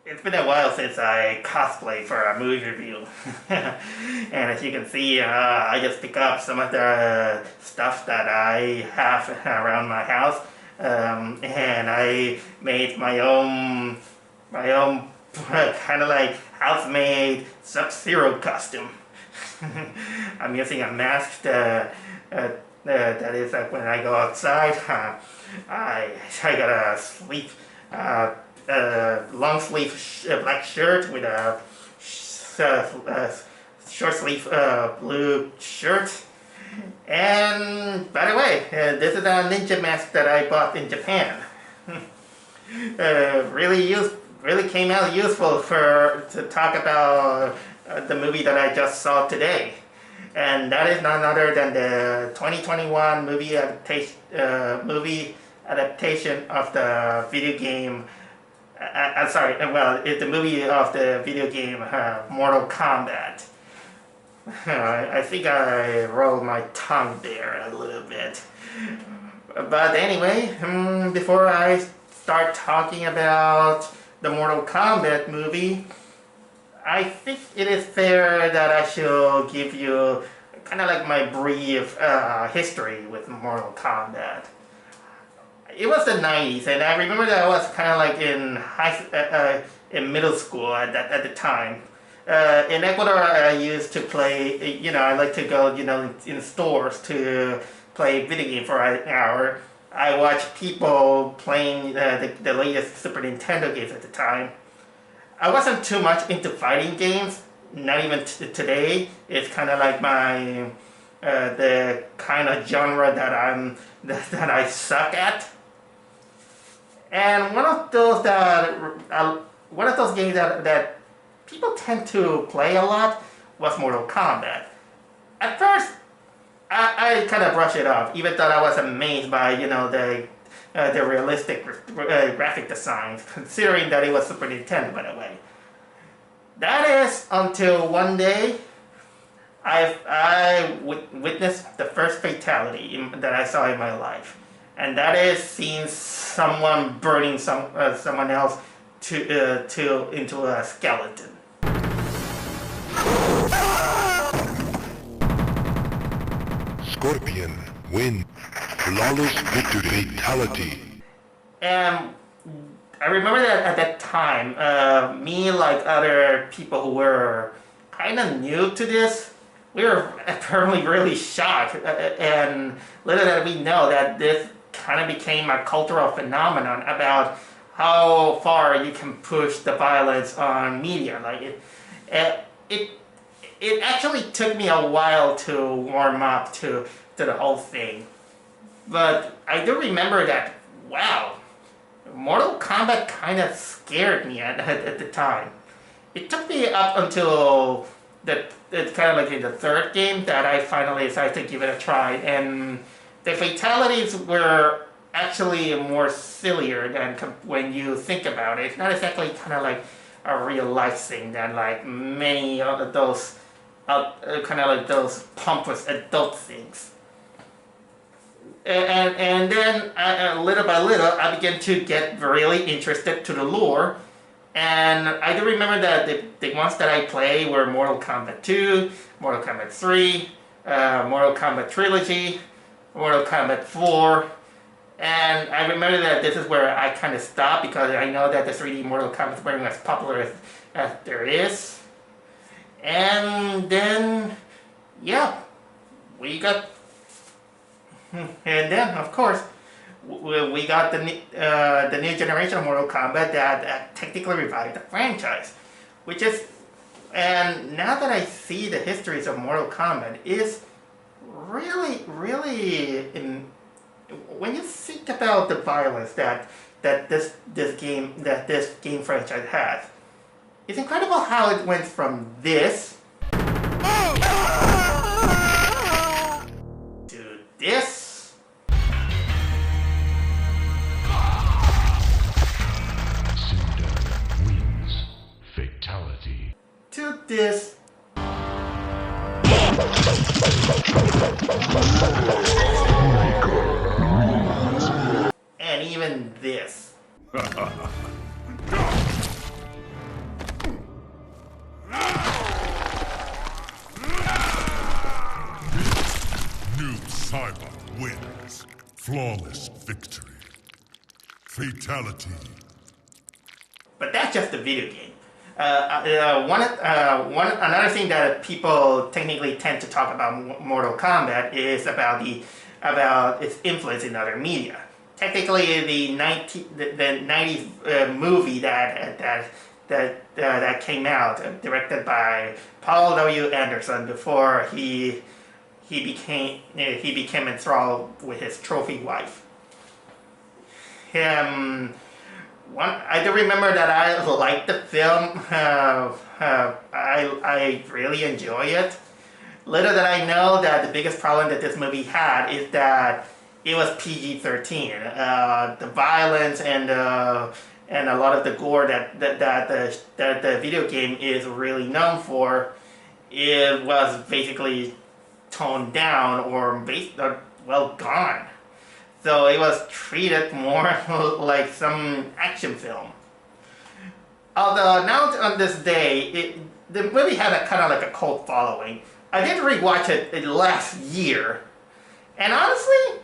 It's been a while since I cosplayed for a movie review. And as you can see, I just pick up some of the stuff that I have around my house. And I made my own kind of like house-made Sub-Zero costume. I'm using a mask that is like when I go outside, I got a sleeve, long sleeve black shirt with a short sleeve blue shirt. And by the way, this is a ninja mask that I bought in Japan. Really came out useful to talk about the movie that I just saw today. And that is none other than the 2021 movie adaptation of the video game. I'm sorry, well, it's the movie of the video game Mortal Kombat. I think I rolled my tongue there a little bit. But anyway, before I start talking about the Mortal Kombat movie, I think it is fair that I should give you kind of like my brief history with Mortal Kombat. It was the 90s, and I remember that I was kind of like in middle school at the time. In Ecuador, I used to play, I like to go, in stores to play video game for an hour. I watched people playing the latest Super Nintendo games at the time. I wasn't too much into fighting games, not even today. It's kind of like the kind of genre that I suck at. And one of those games that people tend to play a lot was Mortal Kombat. At first, I kind of brushed it off, even though I was amazed by the realistic graphic designs, considering that it was Super Nintendo, by the way. That is until one day I witnessed the first fatality that I saw in my life, and that is seeing someone burning someone else into a skeleton. Scorpion win. Flawless victory. Fatality. And I remember that at that time, me, like other people who were kind of new to this, we were apparently really shocked. And little did we know that this kind of became a cultural phenomenon about how far you can push the violence on media. Like it actually took me a while to warm up to the whole thing. But I do remember that, wow, Mortal Kombat kind of scared me at the time. It took me up until it's kind of like in the third game that I finally decided to give it a try. And the fatalities were actually more sillier than when you think about it. It's not exactly kind of like a real life thing than like many of those kind of like those pompous adult things. And then little by little, I began to get really interested to the lore. And I do remember that the ones that I play were Mortal Kombat 2, Mortal Kombat 3, Mortal Kombat Trilogy, Mortal Kombat 4. And I remember that this is where I kind of stopped because I know that the 3D Mortal Kombat weren't as popular as there is. And then, yeah, we got... And then, of course, we got the new generation of Mortal Kombat that technically revived the franchise, which is, and now that I see the histories of Mortal Kombat, is really, when you think about the violence that this game franchise has, it's incredible how it went from this to this. Fatality. To this. And even this. Flawless Victory. Fatality. But that's just the video game. Another thing that people technically tend to talk about Mortal Kombat is about its influence in other media. Technically, the 90s movie that came out, directed by Paul W. Anderson before he became enthralled with his trophy wife. I do remember that I liked the film. I really enjoy it. Little did I know that the biggest problem that this movie had is that it was PG-13. The violence and a lot of the gore that the video game is really known for, it was basically toned down or gone. So it was treated more like some action film. Although now on this day, the movie had a kind of like a cult following. I did rewatch it last year, and honestly,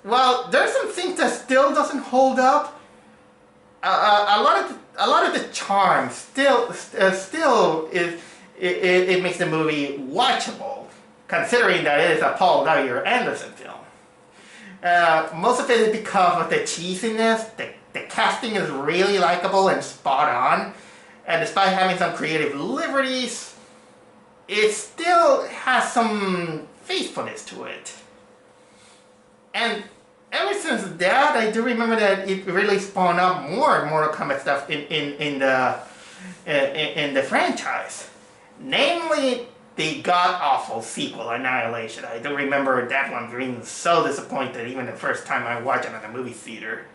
well, there's some things that still doesn't hold up. A lot of the charm still is it makes the movie watchable, considering that it is a Paul W. Anderson film. Most of it is because of the cheesiness. The casting is really likable and spot on, and despite having some creative liberties, it still has some faithfulness to it. And ever since that, I do remember that it really spawned out more Mortal Kombat stuff in the franchise. Namely, the god-awful sequel, Annihilation. I do remember that one being so disappointed even the first time I watched it at the movie theater.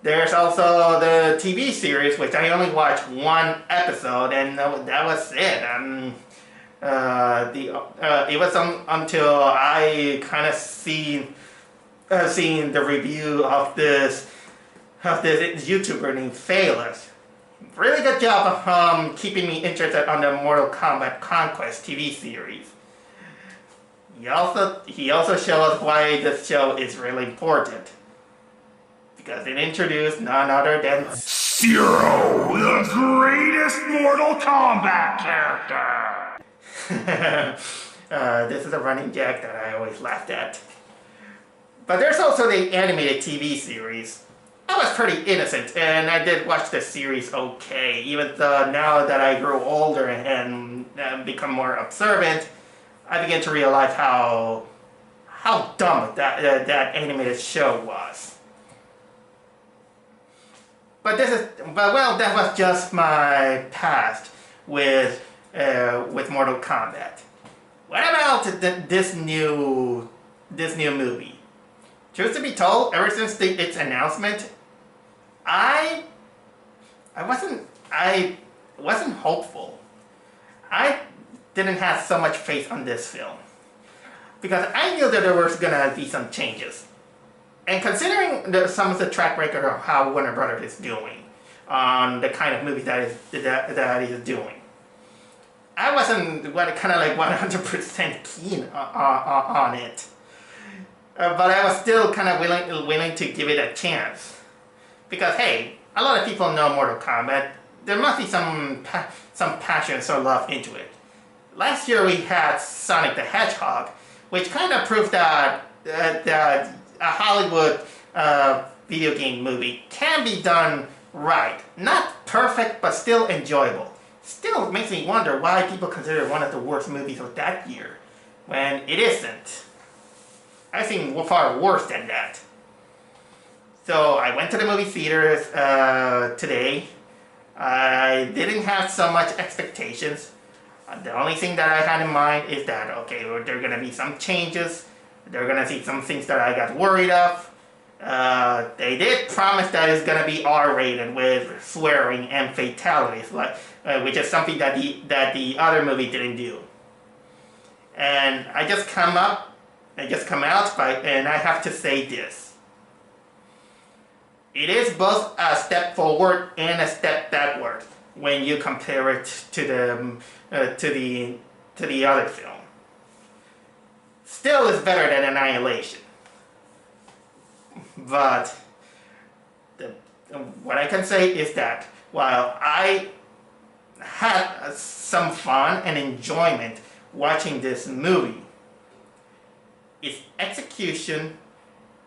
There's also the TV series, which I only watched one episode, and that was it. It was until I kind of seen the review of this YouTuber named Phaelus. Really good job of keeping me interested on the Mortal Kombat Conquest TV series. He also showed us why this show is really important. Because it introduced none other than Zero, the greatest Mortal Kombat character! This is a running gag that I always laughed at. But there's also the animated TV series. I was pretty innocent, and I did watch the series okay, even though now that I grew older and become more observant, I began to realize how dumb that animated show was. But that was just my past with Mortal Kombat. What about this new movie? Truth to be told, ever since its announcement, I wasn't hopeful. I didn't have so much faith on this film because I knew that there was gonna be some changes. And considering some of the track record of how Warner Brothers is doing on the kind of movies that is doing, I wasn't kind of like 100% keen on it. But I was still kind of willing to give it a chance. Because hey, a lot of people know Mortal Kombat. There must be some passion or love into it. Last year we had Sonic the Hedgehog, which kind of proved that a Hollywood video game movie can be done right. Not perfect, but still enjoyable. Still makes me wonder why people consider it one of the worst movies of that year, when it isn't. I think far worse than that. So I went to the movie theaters today. I didn't have so much expectations. The only thing that I had in mind is that, okay, there are going to be some changes. They're going to see some things that I got worried of. They did promise that it's going to be R-rated with swearing and fatalities, which is something that the other movie didn't do. And I just come out and I have to say this. It is both a step forward and a step backward when you compare it to the other film. Still is better than Annihilation. But what I can say is that while I had some fun and enjoyment watching this movie, its execution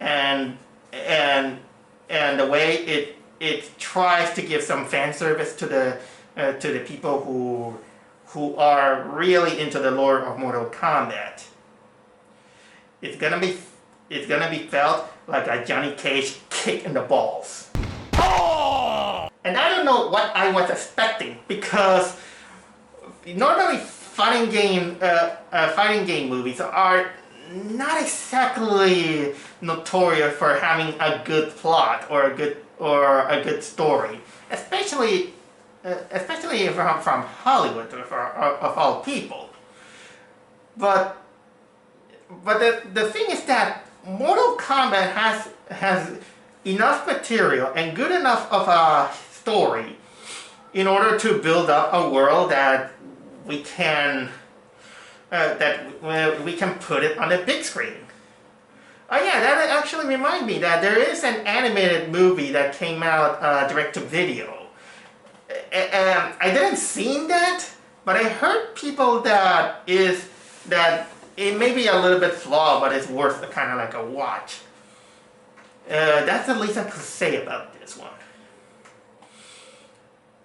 and the way it tries to give some fan service to the people who are really into the lore of Mortal Kombat, it's gonna be felt like a Johnny Cage kick in the balls. And I don't know what I was expecting, because normally fighting game movies are not exactly notorious for having a good plot or a good story, especially from Hollywood of all people. But the thing is that Mortal Kombat has enough material and good enough of a story in order to build up a world that we can put it on the big screen. Oh yeah, that actually reminds me that there is an animated movie that came out direct to video. I didn't see that, but I heard people that it may be a little bit flawed, but it's worth kind of like a watch. That's the least I could say about this one.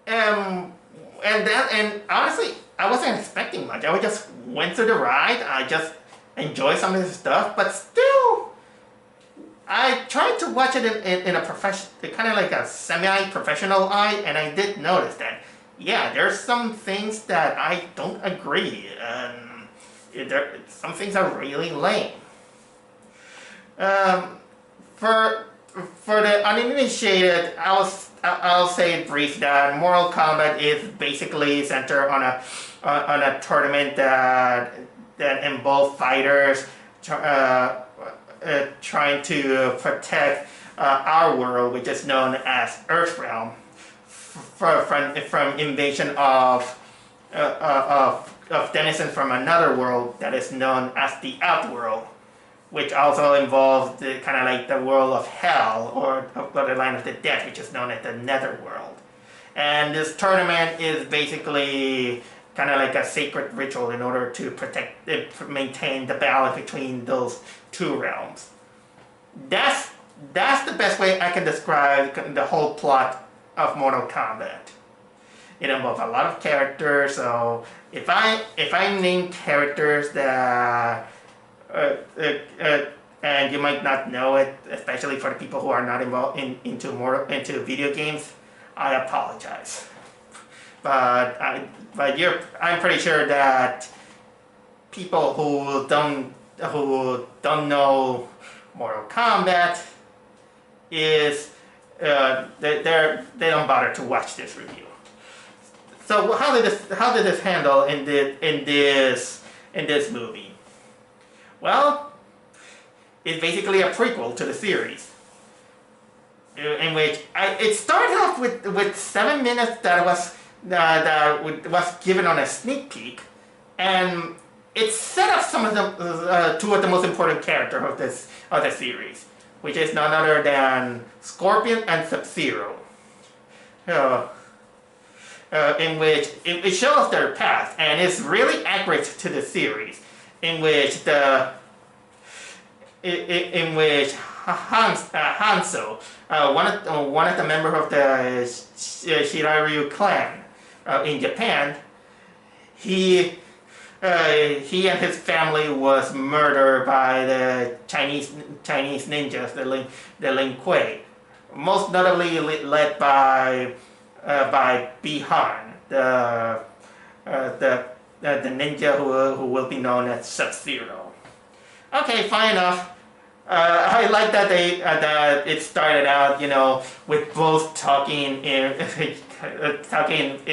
And honestly, I wasn't expecting much. I just went through the ride. I just enjoyed some of the stuff, but still, I tried to watch it in a kind of like a semi-professional eye, and I did notice that, yeah, there's some things that I don't agree. Some things are really lame. For the uninitiated, I'll say brief that Mortal Kombat is basically centered on a tournament that involves fighters trying to protect our world, which is known as Earthrealm, from invasion of denizens from another world that is known as the Outworld, which also involves the kind of like the world of hell or the land of the dead, which is known as the Netherworld. And this tournament is basically kind of like a sacred ritual in order to maintain the balance between those two realms. That's the best way I can describe the whole plot of Mortal Kombat. It involves a lot of characters, so if I name characters that and you might not know it, especially for the people who are not involved into video games, I apologize. But I'm pretty sure that people who don't know Mortal Kombat they don't bother to watch this review. So how did this handle in this movie? Well, it's basically a prequel to the series, in which it started off with 7 minutes that was given on a sneak peek, and it set up some of two of the most important characters of the series, which is none other than Scorpion and Sub-Zero. In which it shows their past, and it's really accurate to the series, in which Hanzo, one of the members of the Shiraryu clan in Japan, he and his family was murdered by the Chinese ninjas, the Lin Kuei, most notably led by Bi-Han, the ninja who will be known as Sub-Zero. Okay, fine enough. I like that that it started out, with both talking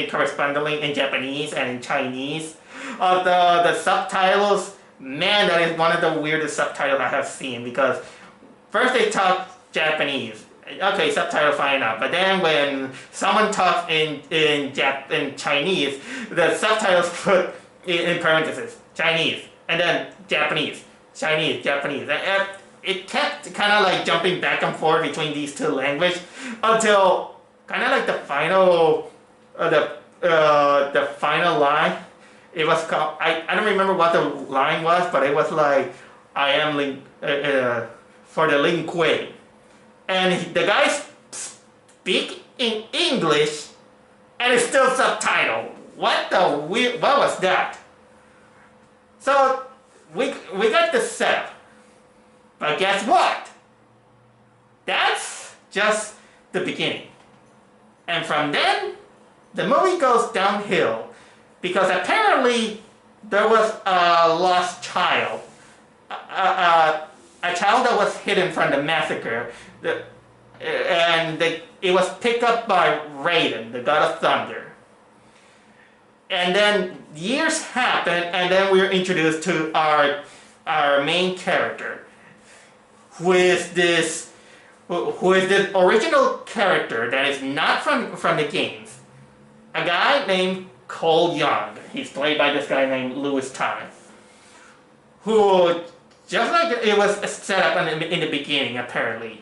correspondingly in Japanese and in Chinese. The subtitles, man, that is one of the weirdest subtitles I have seen, because first they talk Japanese. Okay, subtitle fine enough. But then when someone talks in Chinese, the subtitles put in parentheses Chinese, and then Japanese, Chinese, Japanese. it kept kind of like jumping back and forth between these two languages until kind of like the final line. It was called, I don't remember what the line was, but it was like, I am for the Lin Kuei. And the guys speak in English and it's still subtitled. What was that? So we got the setup. But guess what? That's just the beginning. And from then, the movie goes downhill. Because apparently, there was a lost child. A child that was hidden from the massacre. It was picked up by Raiden, the god of thunder. And then years happen, and then we're introduced to our main character. Who is this original character that is not from the games. A guy named Cole Young. He's played by this guy named Louis Tan. Who, just like it was set up in the beginning, apparently.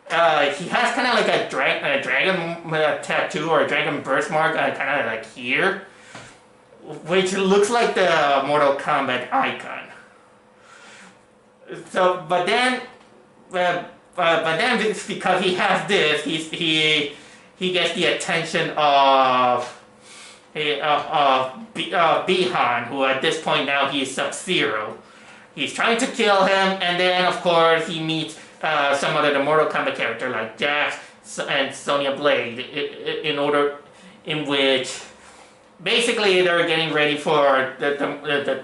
He has kind of like a dragon tattoo or a dragon birthmark kind of like here. Which looks like the Mortal Kombat icon. So, but then because he has this, he gets the attention of Bihan, who at this point now he's Sub-Zero. He's trying to kill him, and then of course he meets some of the Mortal Kombat character like Jax and Sonya Blade, in which basically they're getting ready for the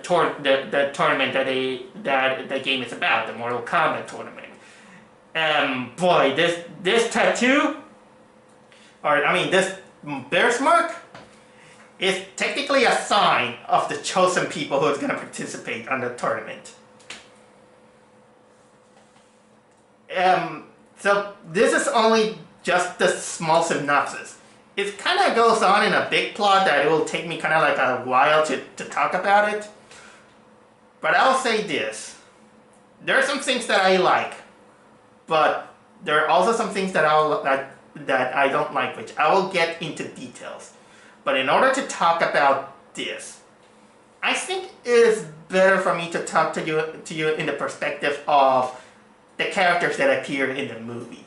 tournament that the game is about, the Mortal Kombat tournament. Boy, this tattoo, this birthmark, is technically a sign of the chosen people who is going to participate on the tournament. So this is only just the small synopsis. It kind of goes on in a big plot that it will take me kind of like a while to talk about it. But I'll say this. There are some things that I like, but there are also some things that I don't like, which I will get into details. But in order to talk about this, I think it is better for me to talk to you in the perspective of the characters that appear in the movie.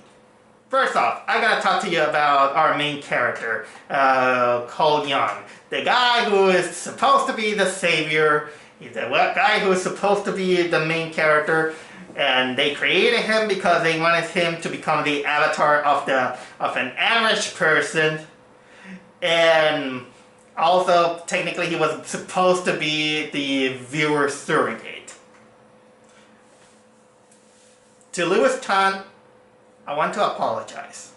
First off, I gotta talk to you about our main character, Cole Young. The guy who is supposed to be the savior. He's the guy who is supposed to be the main character. And they created him because they wanted him to become the avatar of an average person. And also, technically, he was supposed to be the viewer surrogate. To Louis Tan, I want to apologize.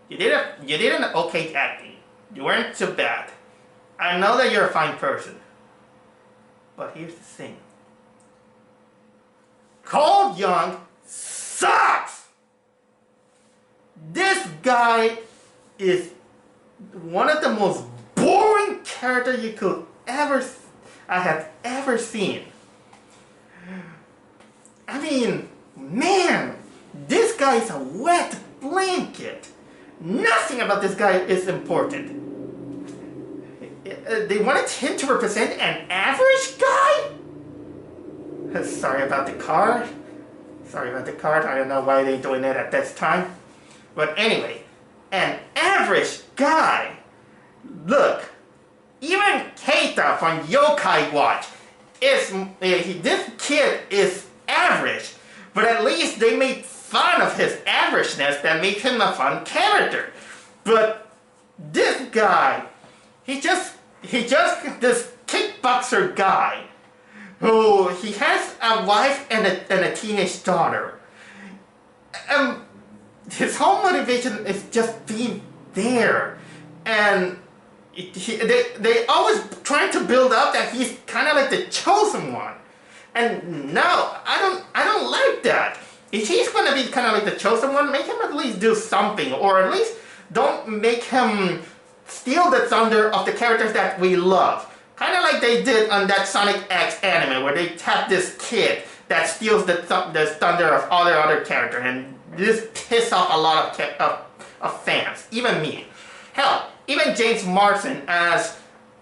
You did an okay acting. You weren't so bad. I know that you're a fine person. But here's the thing. Cole Young sucks! This guy is one of the most boring characters I have ever seen. I mean, man, this guy is a wet blanket. Nothing about this guy is important. They wanted him to represent an average guy? Sorry about the card. I don't know why they're doing it at this time. But anyway, an average guy. Look, even Keita from Yokai Watch this kid is average, but at least they made fun of his averageness that made him a fun character. But this guy, he just this kickboxer guy who he has a wife and a teenage daughter. His whole motivation is just being there, and they always trying to build up that he's kind of like the chosen one. And no, I don't like that. If he's gonna be kind of like the chosen one, make him at least do something, or at least don't make him steal the thunder of the characters that we love. Kind of like they did on that Sonic X anime, where they tapped this kid that steals the thunder of all the other characters, and this pisses off a lot of fans, even me. Hell, even James Marsden, as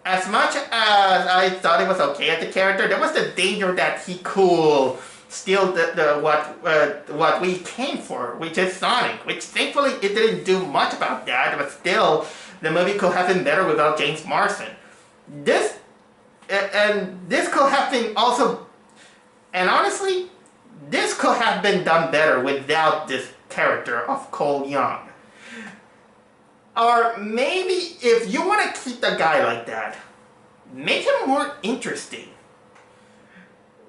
much as I thought it was okay at the character, there was the danger that he could steal what we came for, which is Sonic, which thankfully it didn't do much about that, but still, the movie could have been better without James Marsden. This could have been also, and honestly, this could have been done better without this character of Cole Young. Or maybe if you want to keep the guy like that, make him more interesting.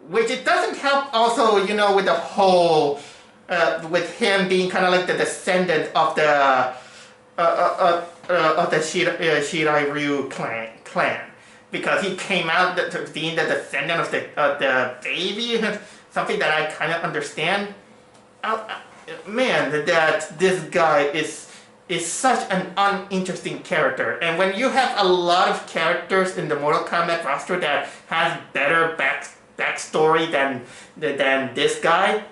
Which it doesn't help also, you know, with the whole, with him being kind of like the descendant of the Shirai-Ryu clan. Because he came out being the descendant of the baby, something that I kind of understand. Man, that this guy is such an uninteresting character. And when you have a lot of characters in the Mortal Kombat roster that has better backstory than this guy,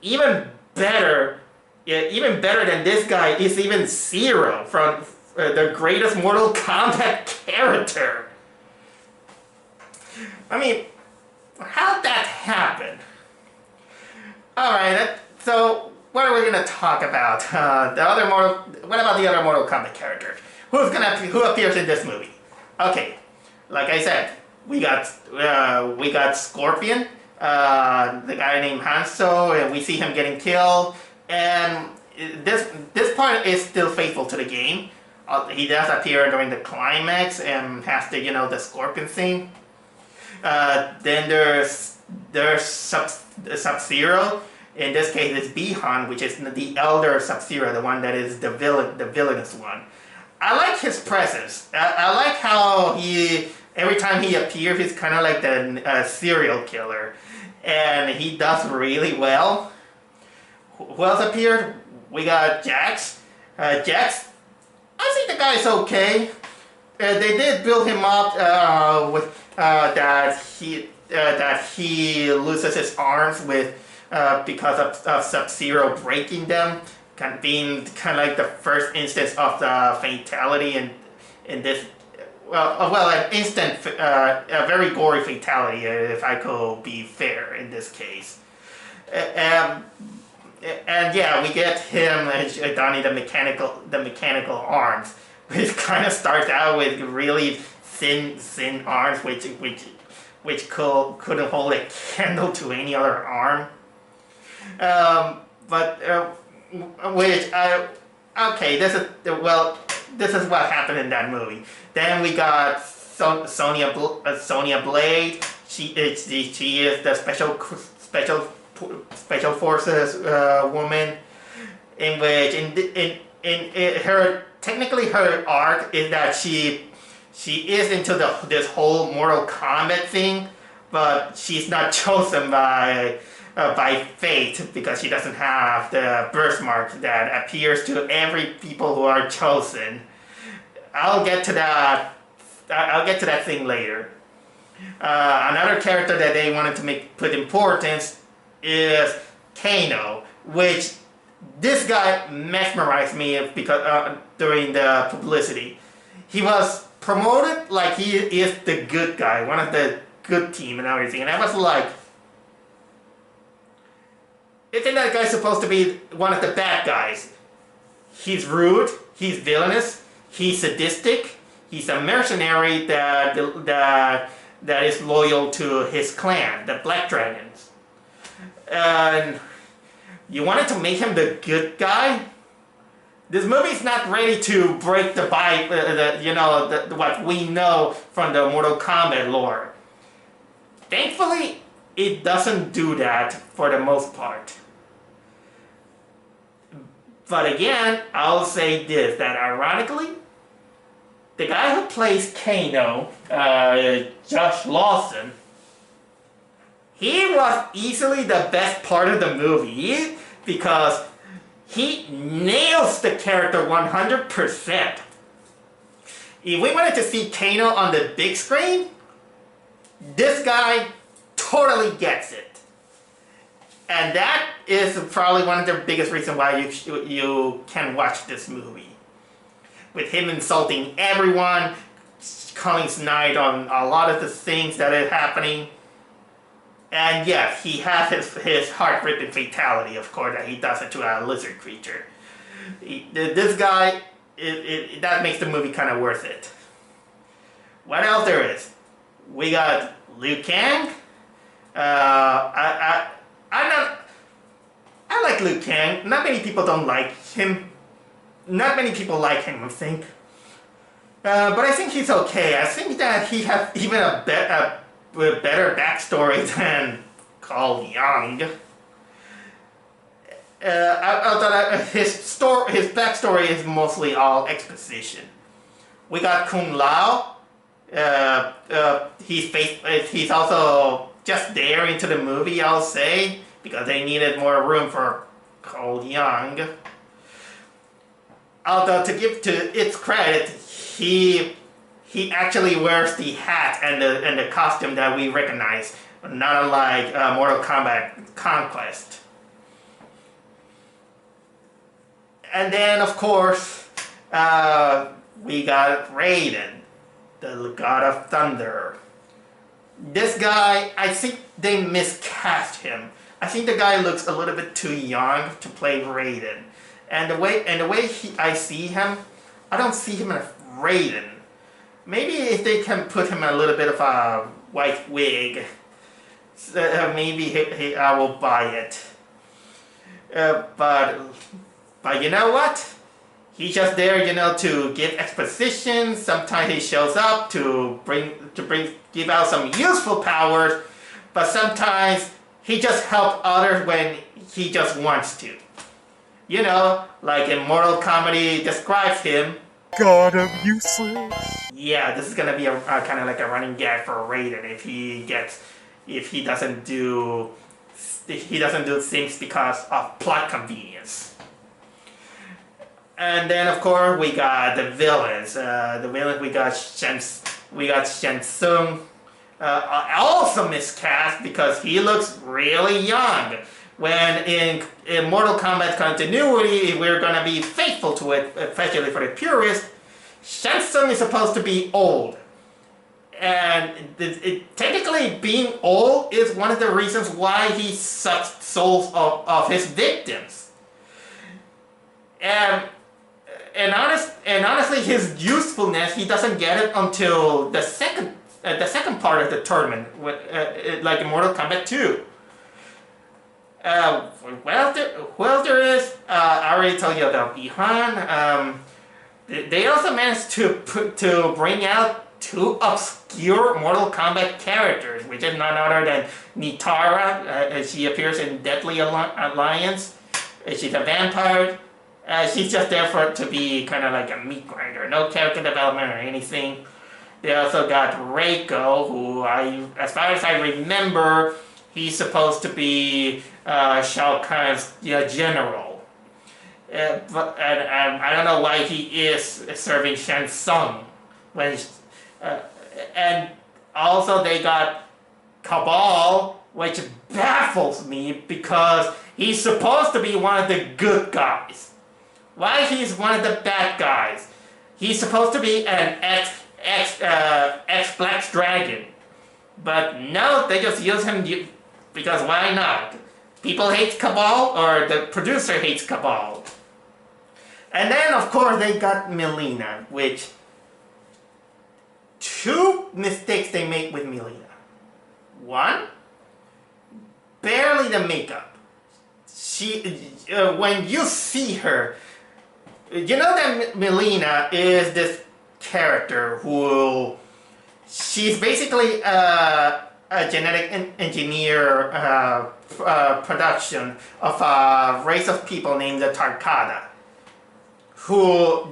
even better than this guy is even Zero from the greatest Mortal Kombat character. I mean, how'd that happen? Alright, so what are we gonna talk about? What about the other Mortal Kombat characters? Who appears in this movie? Okay, like I said, we got Scorpion, the guy named Hanzo, and we see him getting killed. And this part is still faithful to the game. He does appear during the climax and has the Scorpion scene. Then there's Sub-Zero. In this case, it's Bihan, which is the elder Sub-Zero, the one that is the villainous one. I like his presence. I like how every time he appears, he's kind of like the serial killer, and he does really well. Who else appeared? We got Jax. Jax, I think the guy's okay. They did build him up with that he loses his arms because of Sub-Zero breaking them, being kind of like the first instance of the fatality in this. An instant, a very gory fatality, if I could be fair in this case. And yeah, we get him donning the mechanical arms, which kind of starts out with really thin arms, which couldn't hold a candle to any other arm. This is what happened in that movie. Then we got Sonya Blade. She is the special forces woman, in which in her arc is that she is into this whole Mortal Kombat thing, but she's not chosen by fate because she doesn't have the birthmarks that appears to every people who are chosen. I'll get to that thing later. Another character that they wanted to put importance is Kano, which this guy mesmerized me because during the publicity. He was promoted like he is the good guy, one of the good team and everything, and I was like, isn't that guy supposed to be one of the bad guys? He's rude, he's villainous, he's sadistic, he's a mercenary that is loyal to his clan, the Black Dragons. And you wanted to make him the good guy? This movie's not ready to break the what we know from the Mortal Kombat lore. Thankfully, it doesn't do that for the most part. But again, I'll say this, that ironically, the guy who plays Kano, Josh Lawson, he was easily the best part of the movie because he nails the character 100%. If we wanted to see Kano on the big screen, this guy totally gets it. And that is probably one of the biggest reasons why you can watch this movie. With him insulting everyone, calling snide on a lot of the things that are happening. And yes, he has his heart ripped in fatality, of course, that he does it to a lizard creature. This guy, that makes the movie kind of worth it. What else there is? We got Liu Kang. I like Liu Kang. Not many people don't like him. Not many people like him, I think. But I think he's okay. I think that he has even a better backstory than Carl Young. His backstory is mostly all exposition. We got Kung Lao. He's also just there into the movie, I'll say, because they needed more room for Carl Young. Although, to give to its credit, he actually wears the hat and the costume that we recognize, not unlike Mortal Kombat Conquest. And then, of course, we got Raiden, the God of Thunder. This guy, I think they miscast him. I think the guy looks a little bit too young to play Raiden. And the way I see him, I don't see him as Raiden. Maybe if they can put him in a little bit of a white wig, maybe I will buy it. But you know what? He's just there, to give exposition. Sometimes he shows up to give out some useful powers, but sometimes he just helps others when he just wants to. Like in Mortal Kombat describes him. God of useless. Yeah, this is gonna be a kind of like a running gag for Raiden if he doesn't do things because of plot convenience. And then of course we got the villains. We got Shang Tsung. Also miscast because he looks really young. When in Mortal Kombat continuity, we're going to be faithful to it, especially for the purists, Shang Tsung is supposed to be old. And technically being old is one of the reasons why he sucks souls of his victims. And honestly, his usefulness, he doesn't get it until the second part of the tournament, like in Mortal Kombat 2. Who else there is? I already told you about Bihan. They also managed to bring out two obscure Mortal Kombat characters, which is none other than Nitara. She appears in Deadly Alliance. She's a vampire. She's just there to be kind of like a meat grinder. No character development or anything. They also got Reiko, who as far as I remember, he's supposed to be Shao Kahn's general. But I don't know why he is serving Shang Tsung. And also they got Cabal, which baffles me because he's supposed to be one of the good guys. Why he's one of the bad guys? He's supposed to be an ex-Black Dragon. But no, they just use him because why not? People hate Cabal, or the producer hates Cabal. And then, of course, they got Mileena, which... Two mistakes they make with Mileena. One, barely the makeup. When you see her, you know that Mileena is this character who... She's basically a genetic engineer production of a race of people named the Tarkada, who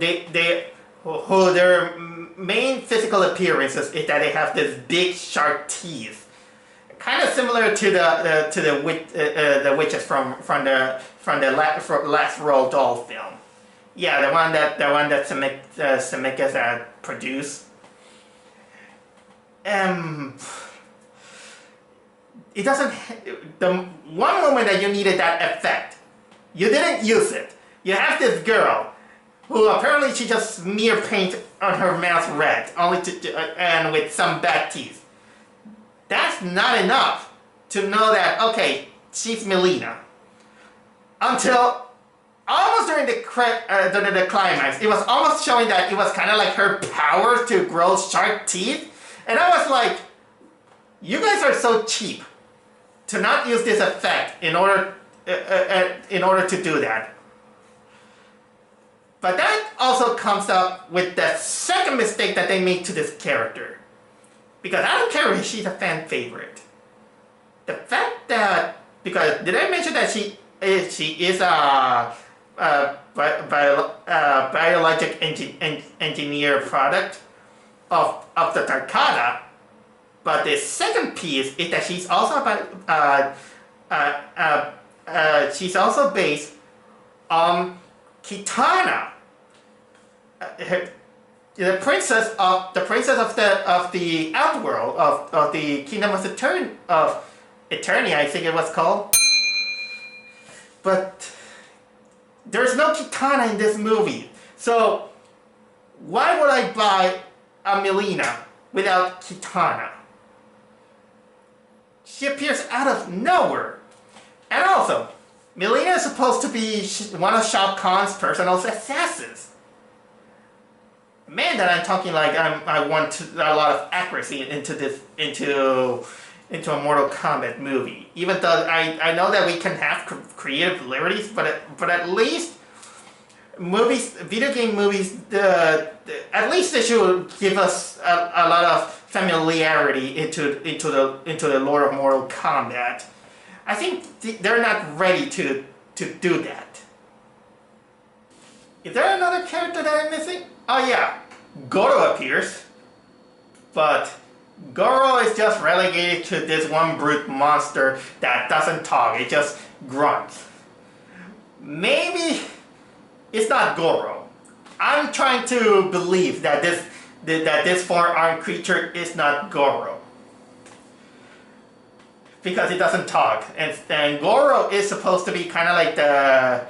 their main physical appearance is that they have this big sharp teeth, kind of similar to the witches from the last Roald Dahl film. Yeah, the one that Zemeckis produced. it doesn't, the one moment that you needed that effect, you didn't use it. You have this girl who apparently she just smeared paint on her mouth red, and with some bad teeth. That's not enough to know that, okay, she's Melina. Until almost during the climax, it was almost showing that it was kind of like her powers to grow sharp teeth. And I was like, you guys are so cheap to not use this effect in order to do that. But that also comes up with the second mistake that they made to this character. Because I don't care if she's a fan favorite. The fact that, because did I mention that she is a biologic engineer product of the Tarkada? But the second piece is that she's also she's also based on Kitana, the princess of the outworld of the Kingdom of Eternia, I think it was called. But there's no Kitana in this movie, so why would I buy a Melina without Kitana? She appears out of nowhere. And also, Melina is supposed to be one of Shao Kahn's personal assassins. Man, that I'm talking like I want a lot of accuracy into a Mortal Kombat movie. Even though I know that we can have creative liberties, but at least video game movies, at least they should give us a lot of familiarity into the lore of Mortal Kombat. I think they're not ready to do that. Is there another character that I'm missing? Oh yeah, Goro appears, but Goro is just relegated to this one brute monster that doesn't talk, it just grunts. Maybe it's not Goro. I'm trying to believe that this four-armed creature is not Goro, because it doesn't talk, and Goro is supposed to be kind of like the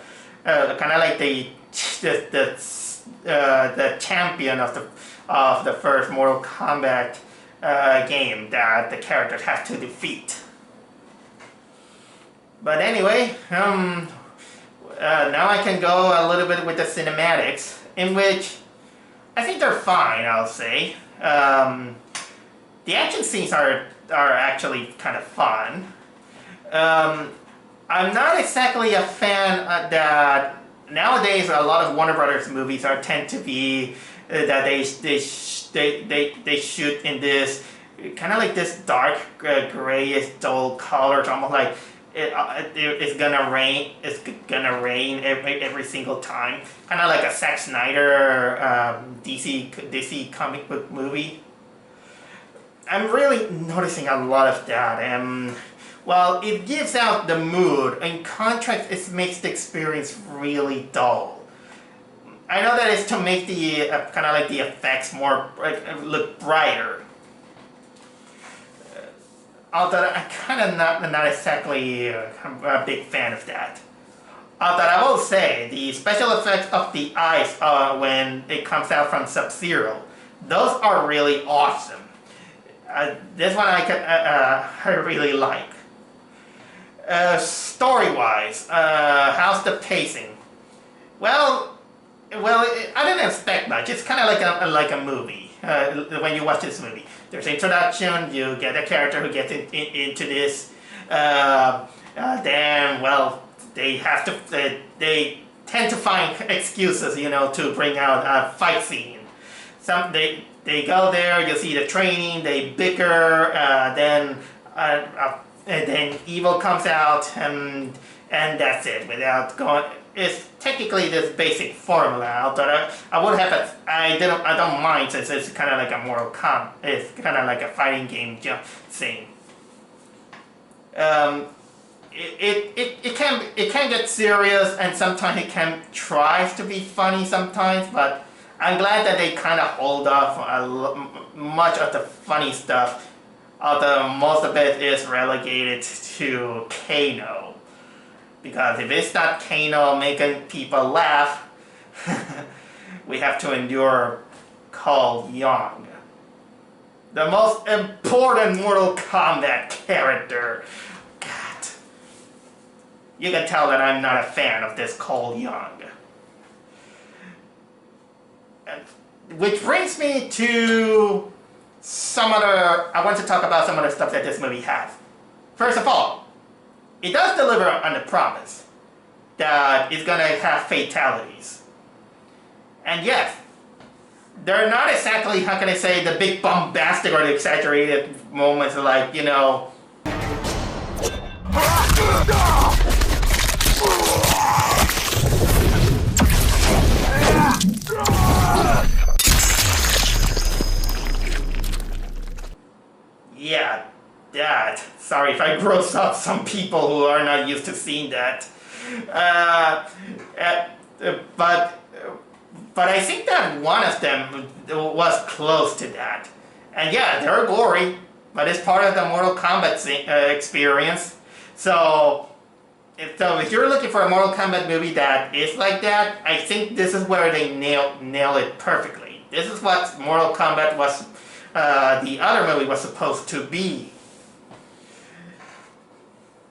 champion of the first Mortal Kombat game that the characters have to defeat. But anyway, now I can go a little bit with the cinematics, in which I think they're fine, I'll say. The action scenes are actually kind of fun. I'm not exactly a fan that nowadays a lot of Warner Brothers movies tend to be that they shoot in this kind of like this dark grayish dull colors, almost like it's gonna rain. It's gonna rain every single time, kind of like a Zack Snyder DC comic book movie. I'm really noticing a lot of that, and while it gives out the mood, in contrast, it makes the experience really dull. I know that it's to make the kind of like the effects more look brighter. Although I'm kind of not exactly a big fan of that. Although I will say the special effects of the eyes when it comes out from Sub-Zero, those are really awesome. This one I really like. Story-wise, how's the pacing? Well, I didn't expect much. It's kind of like a movie. When you watch this movie, there's introduction. You get a character who gets into this. Then, well, they tend to find excuses, to bring out a fight scene. They go there, you see the training, they bicker, then evil comes out, and that's it. Without going, it's technically this basic formula. Although I don't mind, since it's kind of like a Mortal Kombat. It's kind of like a fighting game thing. It can get serious, and sometimes it tries to be funny sometimes, but I'm glad that they kind of hold off much of the funny stuff although most of it is relegated to Kano. Because if it's not Kano making people laugh, we have to endure Cole Young, the most important Mortal Kombat character. God. You can tell that I'm not a fan of this Cole Young. Which brings me to I want to talk about some other stuff that this movie has. First of all, it does deliver on the promise that it's gonna have fatalities. And yes, they're not exactly, how can I say, the big bombastic or the exaggerated moments like, you know... Yeah, that. Sorry if I gross up some people who are not used to seeing that. But I think that one of them was close to that. And yeah, they're gory, but it's part of the Mortal Kombat experience. So if you're looking for a Mortal Kombat movie that is like that, I think this is where they nail it perfectly. This is what Mortal Kombat was, the other movie was supposed to be.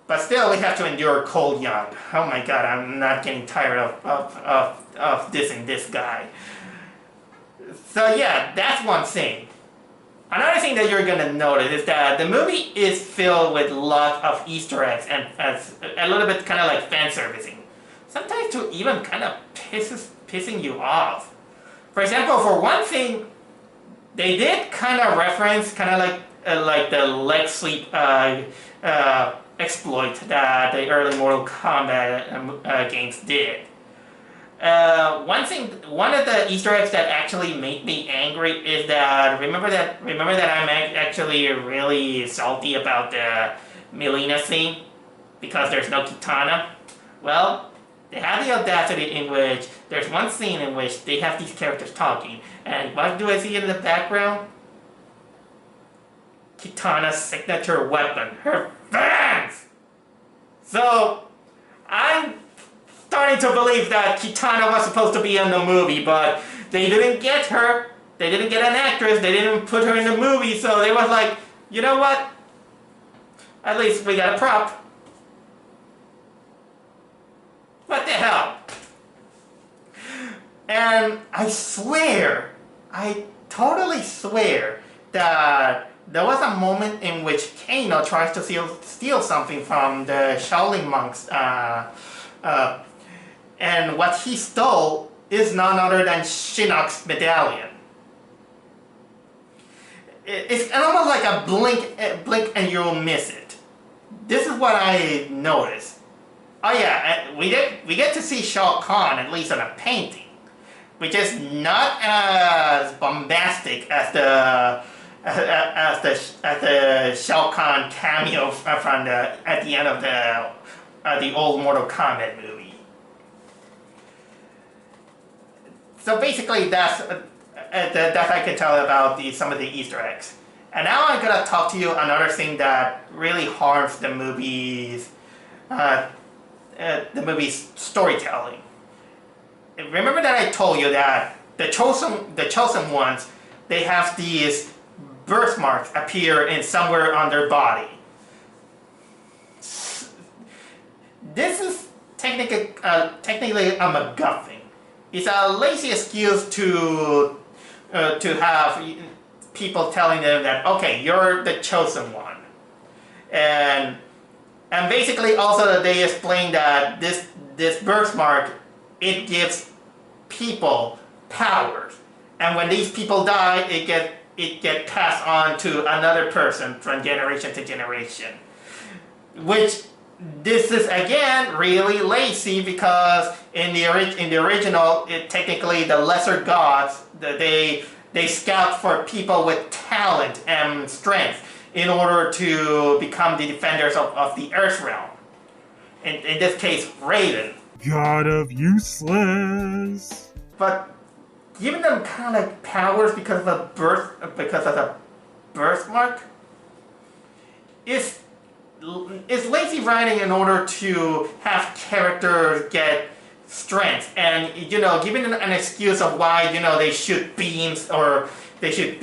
But still, we have to endure Cole Young. Oh my god, I'm not getting tired of dissing this guy. So yeah, that's one thing. Another thing that you're gonna notice is that the movie is filled with lots of Easter eggs and a little bit kind of like fan servicing. Sometimes to even kind of pissing you off. For example, for one thing, they did kind of reference kind of like the leg sweep exploit that the early Mortal Kombat games did. One of the Easter eggs that actually made me angry is that remember that I'm actually really salty about the Mileena scene because there's no Kitana. Well, they have the audacity in which there's one scene in which they have these characters talking, and what do I see in the background? Kitana's signature weapon, her fans! So, I'm starting to believe that Kitana was supposed to be in the movie, but they didn't get her. They didn't get an actress. They didn't put her in the movie, so they was like, you know what? At least we got a prop. What the hell? And I totally swear that there was a moment in which Kano tries to steal something from the Shaolin monks, and what he stole is none other than Shinnok's medallion. It's almost like a blink and you'll miss it. This is what I noticed. Oh yeah, we get to see Shao Kahn at least on a painting, which is not as bombastic as the Shao Kahn cameo from at the end of the old Mortal Kombat movie. So basically, that's I can tell about some of the Easter eggs. And now I'm gonna talk to you another thing that really harms the movie's storytelling. Remember that I told you that the chosen ones, they have these birthmarks appear in somewhere on their body. This is technically a MacGuffin. It's a lazy excuse to have people telling them that, okay, you're the chosen one, and basically also they explain that this birthmark, it gives people powers, and when these people die, it get passed on to another person from generation to generation, which this is again really lazy because in the original, technically the lesser gods, they scout for people with talent and strength in order to become the defenders of the Earth realm. In this case, Raiden. God of useless. But giving them kind of like powers because of a birthmark. is lazy writing in order to have characters get strength and giving an excuse of why they shoot beams or they shoot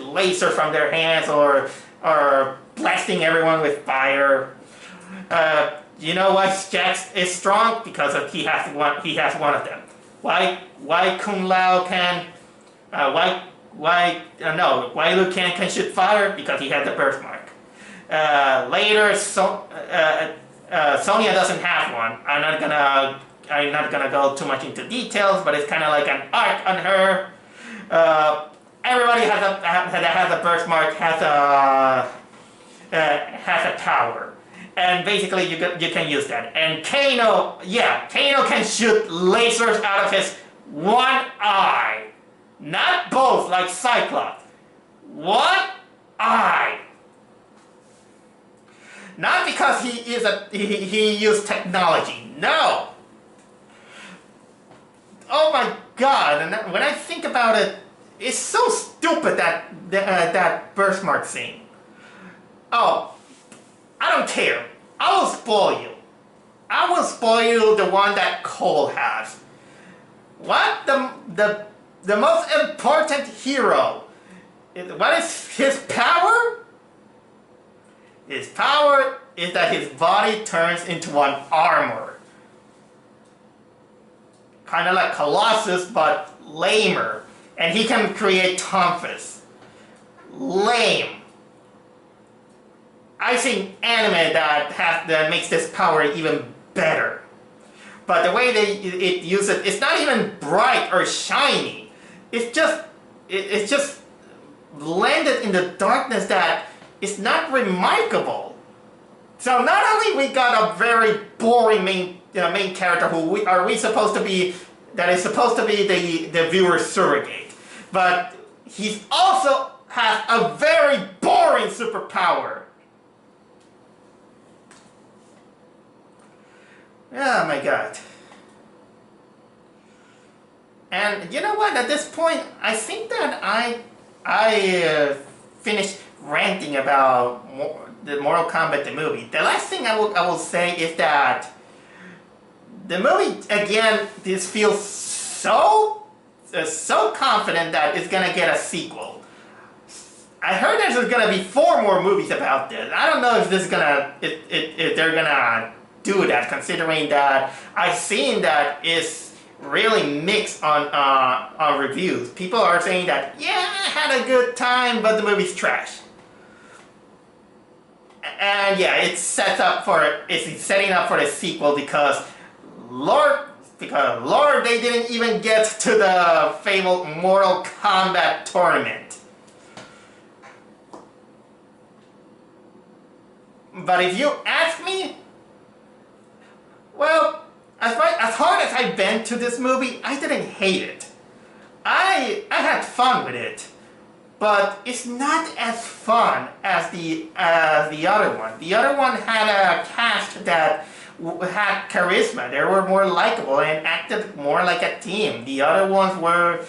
laser from their hands or blasting everyone with fire. You know what? Jax is strong because he has one of them. Why Kung Lao can why Liu Kang can shoot fire? Because he had the birthmark. Later, Sonya doesn't have one. I'm not gonna go too much into details, but it's kind of like an arc on her. Everybody has a birthmark has a power, and basically you can use that. And Kano can shoot lasers out of his one eye, not both like Cyclops. One eye. Not because he used technology. No. Oh my God! And when I think about it, it's so stupid that birthmark scene. Oh, I don't care. I will spoil you. I will spoil you the one that Cole has. What the most important hero? What is his power? His power is that his body turns into an armor. Kind of like Colossus, but lamer. And he can create tonfas. Lame. I've seen anime that makes this power even better. But the way it uses it, it's not even bright or shiny. It's just blended in the darkness that it's not remarkable. So not only we got a very boring main character that is supposed to be the viewer's surrogate, but he also has a very boring superpower. Oh my God. And you know what? At this point, I think that I finished ranting about the Mortal Kombat the movie. The last thing I will say is that the movie again this feels so confident that it's gonna get a sequel. I heard there's gonna be 4 more movies about this. I don't know if if they're gonna do that, considering that I've seen that it's really mixed on reviews. People are saying that I had a good time, but the movie's trash. And yeah, it's setting up for the sequel because Lord, they didn't even get to the fabled Mortal Kombat tournament. But if you ask me, well, as hard as I've been to this movie, I didn't hate it. I had fun with it. But it's not as fun as the other one. The other one had a cast that had charisma. They were more likable and acted more like a team. The other ones were,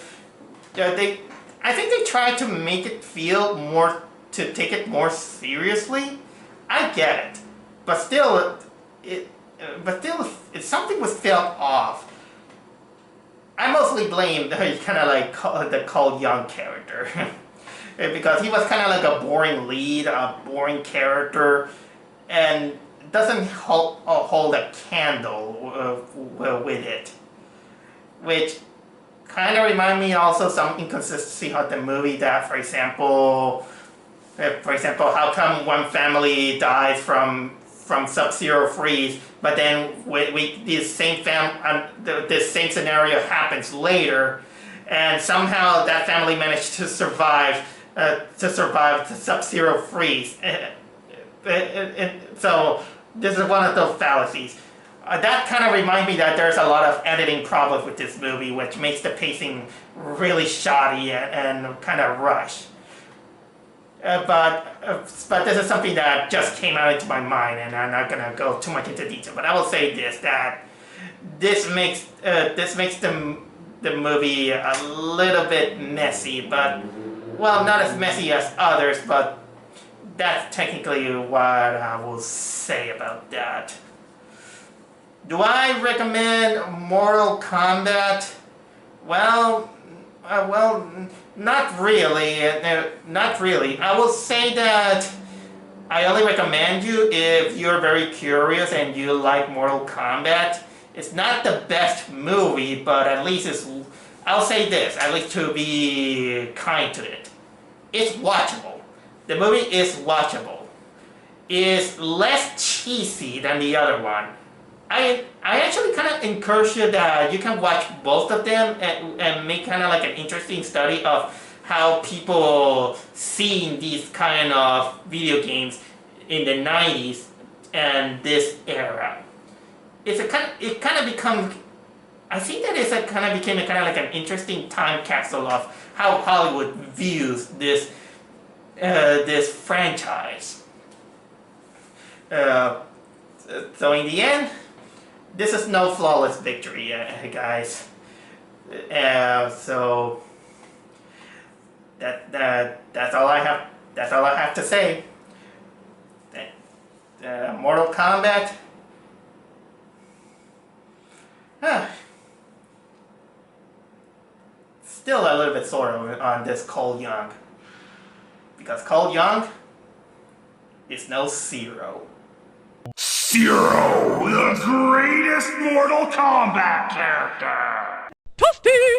I think they tried to make it feel more, to take it more seriously. I get it, but still, something was felt off. I mostly blame kind of like the Cole Young character. Because he was kind of like a boring lead, a boring character, and doesn't hold a candle with it. Which kind of remind me also some inconsistency of the movie that, for example, how come one family dies from Sub-Zero freeze, but then this same scenario happens later, and somehow that family managed to survive the Sub-Zero freeze. So this is one of those fallacies. That kind of reminds me that there's a lot of editing problems with this movie, which makes the pacing really shoddy and kind of rushed. But this is something that just came out into my mind, and I'm not gonna go too much into detail. But I will say that this makes the movie a little bit messy, but well, not as messy as others, but that's technically what I will say about that. Do I recommend Mortal Kombat? Well, not really. Not really. I will say that I only recommend you if you're very curious and you like Mortal Kombat. It's not the best movie, but at least it's... I'll say this, at least to be kind to it. It's watchable. The movie is watchable. It's less cheesy than the other one. I actually kind of encourage you that you can watch both of them and make kind of like an interesting study of how people see these kind of video games in the 90s and this era. It kind of become... I think that it kind of became a kind of like an interesting time capsule of how Hollywood views this franchise. So in the end, this is no flawless victory, guys. So that's all I have. That's all I have to say. Mortal Kombat. Still a little bit sore on this Cole Young. Because Cole Young is no Zero. Zero, the greatest Mortal Kombat character! Toasty!